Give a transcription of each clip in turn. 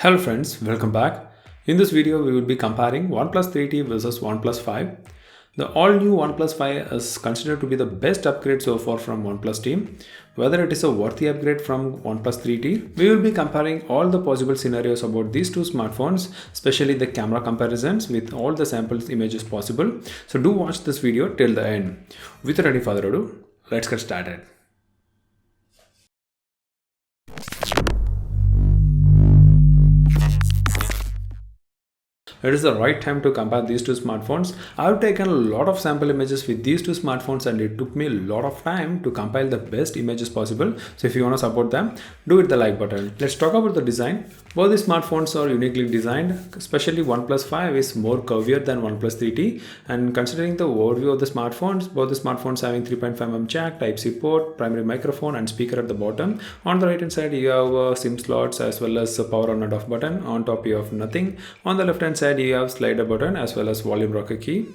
Hello friends, welcome back. In this video, we will be comparing OnePlus 3T versus OnePlus 5. The all-new OnePlus 5 is considered to be the best upgrade so far from OnePlus team. Whether it is a worthy upgrade from OnePlus 3T, we will be comparing all the possible scenarios about these two smartphones, especially the camera comparisons with all the sample images possible. So do watch this video till the end. Without any further ado, let's get started. It is the right time to compare these two smartphones. I've taken a lot of sample images with these two smartphones and it took me a lot of time to compile the best images possible. So if you want to support them, do hit the like button. Let's talk about the design. Both the smartphones are uniquely designed, especially OnePlus 5 is more curvier than OnePlus 3T. And considering the overview of the smartphones, both the smartphones having 3.5mm jack, Type-C port, primary microphone and speaker at the bottom. On the right hand side, you have SIM slots as well as a power on and off button. On top, you have nothing. On the left hand side, you have slider button as well as volume rocker key.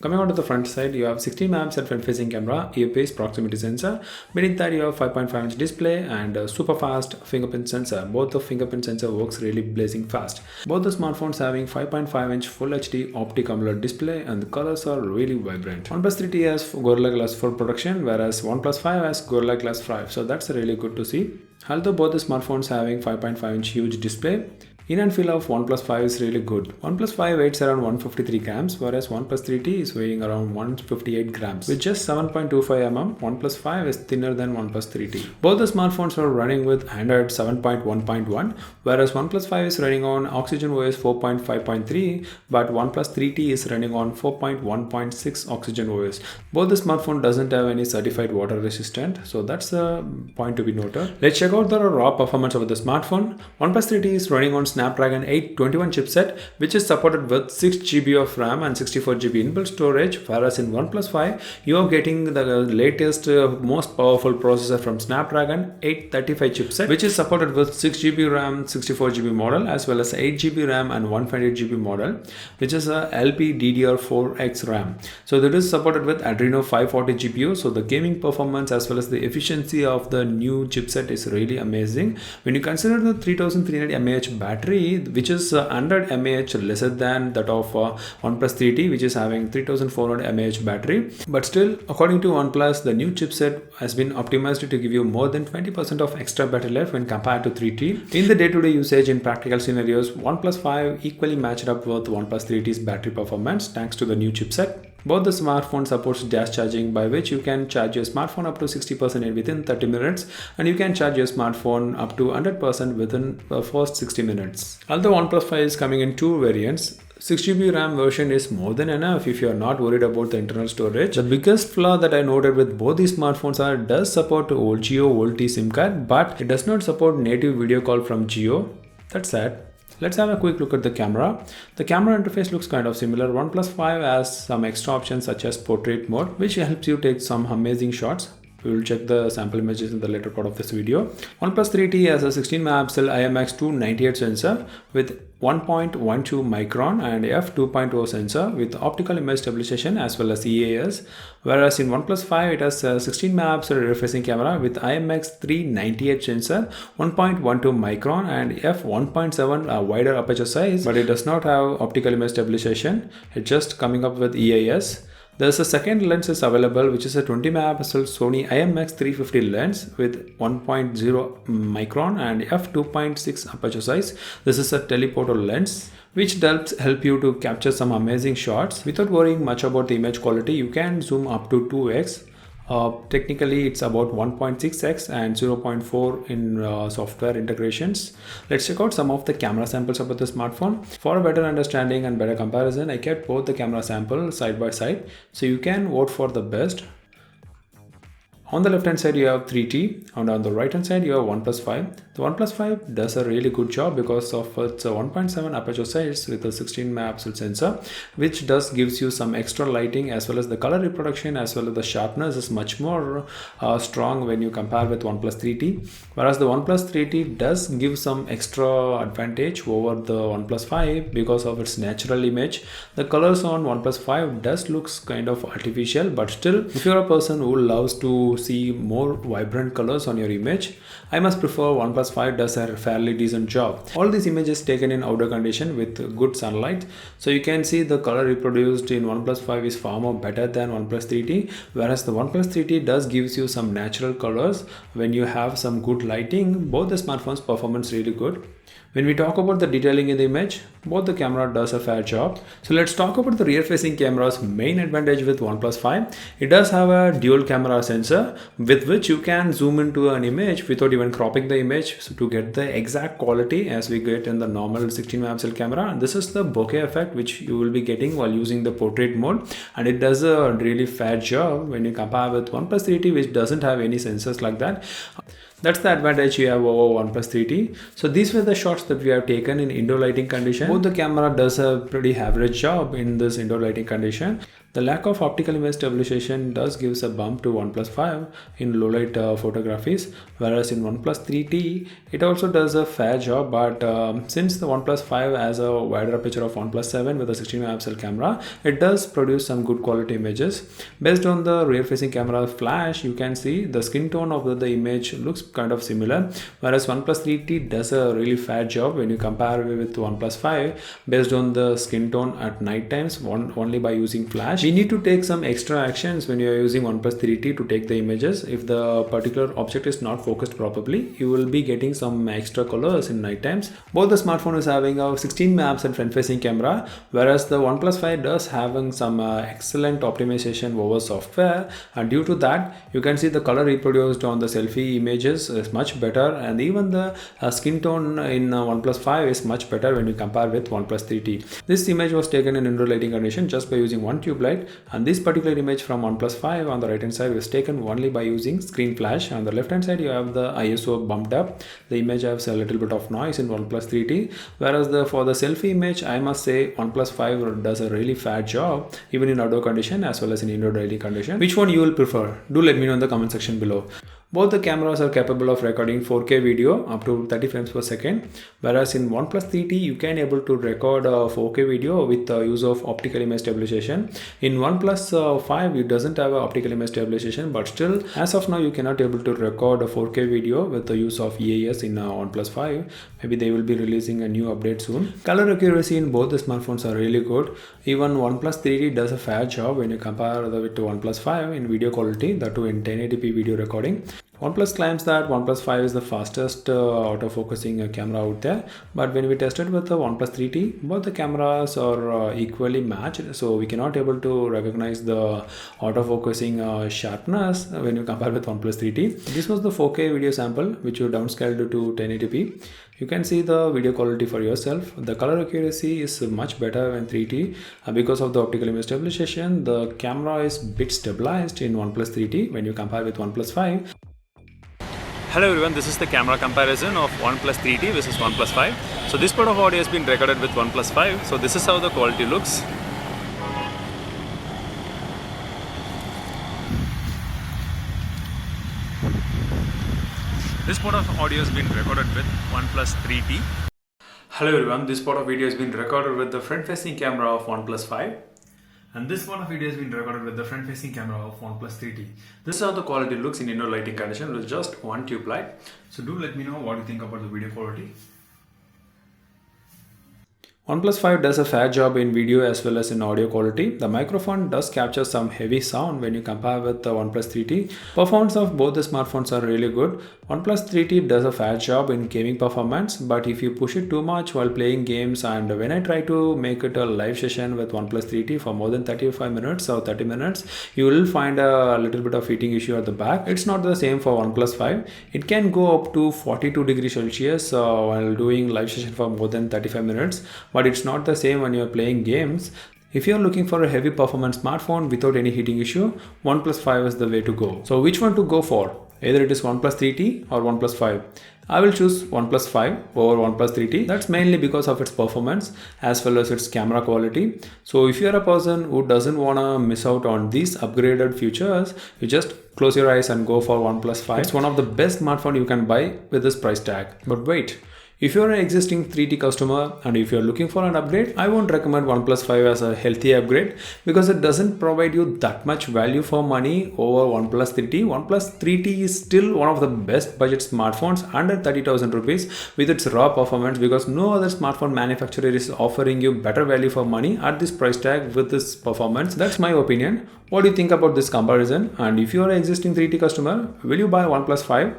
Coming on to the front side, you have 16 megapixel front-facing camera, earpiece, proximity sensor. Beneath that, you have 5.5-inch display and a super fast fingerprint sensor. Both the fingerprint sensor works really blazing fast. Both the smartphones having 5.5-inch Full HD optic AMOLED display and the colors are really vibrant. OnePlus 3T has Gorilla Glass 4 protection, whereas OnePlus 5 has Gorilla Glass 5. So that's really good to see. Although both the smartphones having 5.5-inch huge display, in and feel of OnePlus 5 is really good. OnePlus 5 weighs around 153 grams, whereas OnePlus 3T is weighing around 158 grams. With just 7.25 mm, OnePlus 5 is thinner than OnePlus 3T. Both the smartphones are running with Android 7.1.1, whereas OnePlus 5 is running on Oxygen OS 4.5.3, but OnePlus 3T is running on 4.1.6 Oxygen OS. Both the smartphone doesn't have any certified water resistant, so that's a point to be noted. Let's check out the raw performance of the smartphone. OnePlus 3T is running on Snapdragon 821 chipset, which is supported with 6GB of RAM and 64GB inbuilt storage, whereas in OnePlus 5 you are getting the latest most powerful processor from Snapdragon 835 chipset, which is supported with 6GB RAM 64GB model as well as 8GB RAM and 128GB model, which is a LPDDR4X RAM. So that is supported with Adreno 540 GPU. So the gaming performance as well as the efficiency of the new chipset is really amazing. When you consider the 3300 mAh battery, which is 100 mAh lesser than that of OnePlus 3T, which is having 3400 mAh battery. But still, according to OnePlus, the new chipset has been optimized to give you more than 20% of extra battery life when compared to 3T. In the day-to-day usage in practical scenarios, OnePlus 5 equally matched up with OnePlus 3T's battery performance thanks to the new chipset. Both the smartphone supports dash charging, by which you can charge your smartphone up to 60% within 30 minutes and you can charge your smartphone up to 100% within the first 60 minutes. Although OnePlus 5 is coming in two variants, 6GB RAM version is more than enough if you are not worried about the internal storage. The biggest flaw that I noted with both these smartphones are it does support old Jio VoLTE SIM card, but it does not support native video call from Jio. That's sad. Let's have a quick look at the camera. The camera interface looks kind of similar. OnePlus 5 has some extra options such as portrait mode, which helps you take some amazing shots. We will check the sample images in the later part of this video. OnePlus 3T has a 16 megapixel IMX298 sensor with 1.12 micron and f2.0 sensor with optical image stabilization as well as EAS, whereas in OnePlus 5 it has a 16 megapixel rear-facing camera with IMX398 sensor, 1.12 micron and f1.7 wider aperture size, but it does not have optical image stabilization. It's just coming up with EAS. There's a second lens is available, which is a 20 megapixel Sony IMX350 lens with 1.0 micron and f2.6 aperture size. This is a telephoto lens, which does help you to capture some amazing shots without worrying much about the image quality. You can zoom up to 2x. Technically it's about 1.6x and 0.4 in software integrations. Let's check out some of the camera samples about the smartphone. For a better understanding and better comparison, I kept both the camera samples side by side so you can vote for the best. On the left hand side you have 3T and on the right hand side you have OnePlus 5. The OnePlus 5 does a really good job because of its 1.7 aperture size with a 16 megapixel sensor, which gives you some extra lighting as well as the color reproduction as well as the sharpness is much more strong when you compare with OnePlus 3T. Whereas the OnePlus 3T does give some extra advantage over the OnePlus 5 because of its natural image. The colors on OnePlus 5 does looks kind of artificial, but still if you're a person who loves to see more vibrant colors on your image, I must prefer OnePlus 5 does a fairly decent job. All these images taken in outdoor condition with good sunlight. So you can see the color reproduced in OnePlus 5 is far more better than OnePlus 3T, whereas the OnePlus 3T does gives you some natural colors. When you have some good lighting, both the smartphones performance really good. When we talk about the detailing in the image, both the camera does a fair job. So let's talk about the rear facing camera's main advantage with OnePlus 5. It does have a dual camera sensor with which you can zoom into an image without even cropping the image to get the exact quality as we get in the normal 16 megapixel camera. And this is the bokeh effect which you will be getting while using the portrait mode, and it does a really fair job when you compare with OnePlus 3T, which doesn't have any sensors like that. That's the advantage you have over OnePlus 3T. So these were the shots that we have taken in indoor lighting condition. Both the camera does a pretty average job in this indoor lighting condition. The lack of optical image stabilization does gives a bump to OnePlus 5 in low light photographies, whereas in OnePlus 3T it also does a fair job, but since the OnePlus 5 has a wider aperture of OnePlus 7 with a 16 megapixel camera, it does produce some good quality images. Based on the rear facing camera flash, you can see the skin tone of the image looks kind of similar, whereas OnePlus 3T does a really fair job when you compare with OnePlus 5 based on the skin tone at night times only by using flash. We need to take some extra actions when you are using OnePlus 3T to take the images. If the particular object is not focused properly, you will be getting some extra colors in night times. Both the smartphone is having a 16 megapixel front facing camera, whereas the OnePlus 5 does having some excellent optimization over software, and due to that you can see the color reproduced on the selfie images is much better, and even the skin tone in OnePlus 5 is much better when you compare with OnePlus 3T. This image was taken in indoor lighting condition just by using one tube light, and this particular image from OnePlus 5 on the right hand side was taken only by using screen flash. On the left hand side you have the ISO bumped up. The image has a little bit of noise in OnePlus 3T, whereas for the selfie image, I must say OnePlus 5 does a really fair job even in outdoor condition as well as in indoor lighting condition. Which one you will prefer? Do let me know in the comment section below. Both the cameras are capable of recording 4K video up to 30 frames per second, whereas in OnePlus 3T you can able to record 4K video with the use of optical image stabilization. In OnePlus 5 it doesn't have optical image stabilization, but still as of now you cannot able to record a 4K video with the use of EAS in OnePlus 5. Maybe they will be releasing a new update soon. Color accuracy in both the smartphones are really good. Even OnePlus 3T does a fair job when you compare it to OnePlus 5 in video quality, that too in 1080p video recording. OnePlus claims that OnePlus 5 is the fastest autofocusing camera out there, but when we tested with the OnePlus 3T, both the cameras are equally matched, so we cannot able to recognize the autofocusing sharpness when you compare with OnePlus 3T. This was the 4K video sample which you downscaled to 1080p. You can see the video quality for yourself. The color accuracy is much better in 3T because of the optical image stabilization. The camera is bit stabilized in OnePlus 3T when you compare with OnePlus 5. Hello everyone, this is the camera comparison of OnePlus 3T versus OnePlus 5. So this part of audio has been recorded with OnePlus 5. So this is how the quality looks. This part of audio has been recorded with OnePlus 3T. Hello everyone, this part of video has been recorded with the front facing camera of OnePlus 5. And this part of video has been recorded with the front facing camera of OnePlus 3T. This is how the quality looks in indoor lighting condition with just one tube light. So do let me know what you think about the video quality. OnePlus 5 does a fair job in video as well as in audio quality. The microphone does capture some heavy sound when you compare with the OnePlus 3T. Performance of both the smartphones are really good. OnePlus 3T does a fair job in gaming performance, but if you push it too much while playing games, and when I try to make it a live session with OnePlus 3T for more than 35 minutes or 30 minutes, you will find a little bit of heating issue at the back. It's not the same for OnePlus 5. It can go up to 42 degrees Celsius while doing live session for more than 35 minutes. But it's not the same when you're playing games. If you're looking for a heavy performance smartphone without any heating issue, OnePlus 5 is the way to go. So which one to go for? Either it is OnePlus 3T or OnePlus 5. I will choose OnePlus 5 over OnePlus 3T. That's mainly because of its performance as well as its camera quality. So if you're a person who doesn't want to miss out on these upgraded features, you just close your eyes and go for OnePlus 5. It's one of the best smartphones you can buy with this price tag. But wait, If you're an existing 3T customer and if you're looking for an upgrade, I won't recommend OnePlus 5 as a healthy upgrade because it doesn't provide you that much value for money over OnePlus 3T. OnePlus 3T is still one of the best budget smartphones under 30,000 rupees with its raw performance because no other smartphone manufacturer is offering you better value for money at this price tag with this performance. That's my opinion. What do you think about this comparison? And if you're an existing 3T customer, will you buy OnePlus 5?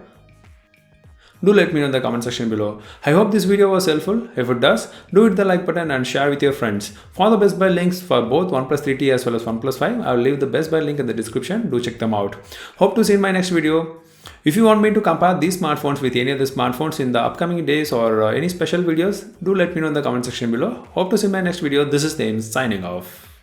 Do let me know in the comment section below. I hope this video was helpful. If it does, do hit the like button and share with your friends. For the best buy links for both OnePlus 3T as well as OnePlus 5, I will leave the best buy link in the description. Do check them out. Hope to see you in my next video. If you want me to compare these smartphones with any of the smartphones in the upcoming days or any special videos, do let me know in the comment section below. Hope to see you in my next video. This is James signing off.